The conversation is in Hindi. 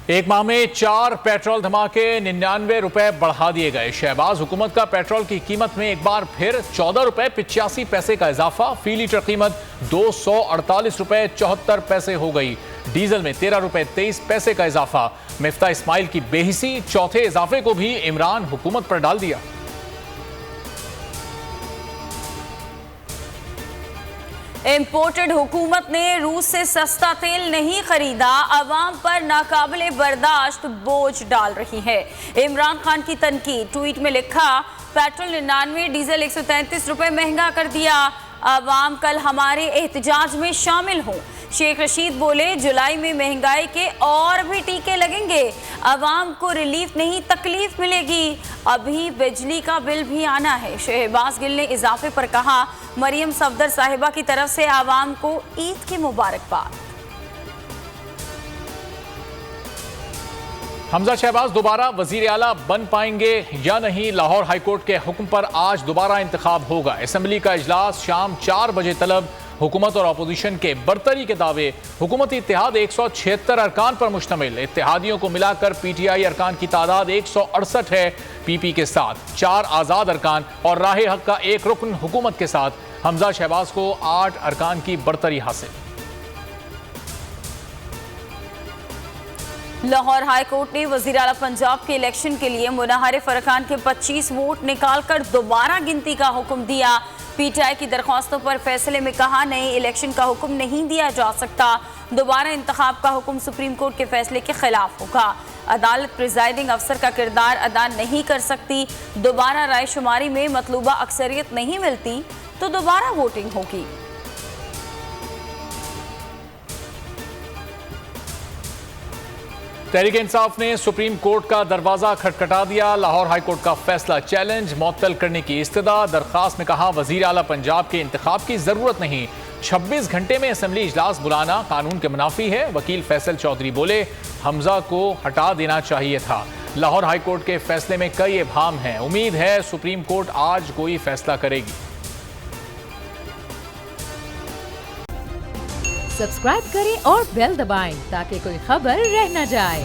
एक माह में 4 पेट्रोल धमाके, 99 रुपए बढ़ा दिए गए। शहबाज हुकूमत का पेट्रोल की कीमत में एक बार फिर 14 रुपए 85 पैसे का इजाफा। फी लीटर कीमत 248 रुपए 74 पैसे हो गई। डीजल में 13 रुपए 23 पैसे का इजाफा। मिफ्ता इस्माइल की बेहिसी, चौथे इजाफे को भी इमरान हुकूमत पर डाल दिया। इंपोर्टेड हुकूमत ने रूस से सस्ता तेल नहीं खरीदा, अवाम पर नाकाबिले बर्दाश्त बोझ डाल रही है। इमरान खान की तनकीद, ट्वीट में लिखा, पेट्रोल 99, डीजल 133 रुपए महंगा कर दिया। अवाम कल हमारे एहतजाज में शामिल हों। शेख रशीद बोले, जुलाई में महंगाई के और भी टीके लगेंगे, अवाम को रिलीफ नहीं तकलीफ मिलेगी। अभी बिजली का बिल भी आना है। शहबाज गिल ने इजाफे पर कहा, मरियम सफदर साहिबा की तरफ से आवाम को ईद की मुबारकबाद। हमजा शहबाज दोबारा वजीर आला बन पाएंगे या नहीं? लाहौर हाईकोर्ट के हुक्म पर आज दोबारा इंतखाब होगा। असेंबली का इजलास शाम 4 बजे तलब। हुकूमत और अपोजिशन के बरतरी के दावे। हुकूमती इत्तेहाद 176 अरकान पर मुश्तमिल। इत्तेहादियों को मिलाकर पीटीआई अरकान की तादाद 168 है। पीपी के साथ 4 आज़ाद अरकान और राह हक का 1 रुकन हुकूमत के साथ हमजा शहबाज को 8 अरकान की बरतरी हासिल। लाहौर हाई कोर्ट ने वजीर आला पंजाब के इलेक्शन के लिए मुनाहरिफ अरकान के 25 वोट निकालकर दोबारा गिनती का हुक्म दिया। पीटीआई की दरख्वास्तों पर फैसले में कहा, नए इलेक्शन का हुक्म नहीं दिया जा सकता। दोबारा इंतखाब का हुक्म सुप्रीम कोर्ट के फैसले के खिलाफ होगा। अदालत प्रिजाइडिंग अफसर का किरदार अदा नहीं कर सकती। दोबारा राय शुमारी में मतलूबा अक्सरियत नहीं मिलती तो दोबारा वोटिंग होगी। तहरीक इंसाफ ने सुप्रीम कोर्ट का दरवाजा खटखटा दिया। लाहौर हाई कोर्ट का फैसला चैलेंज, मुअत्तल करने की इस्तदा। दरखास्त में कहा, वजीर आला पंजाब के इंतखाब की जरूरत नहीं। 26 घंटे में असेंबली इजलास बुलाना कानून के मुनाफी है। वकील फैसल चौधरी बोले, हमजा को हटा देना चाहिए था। लाहौर हाई कोर्ट के फैसले में कई इब्हाम हैं। उम्मीद है सुप्रीम कोर्ट आज कोई फैसला करेगी। सब्सक्राइब करें और बेल दबाएं ताकि कोई खबर रह न जाए।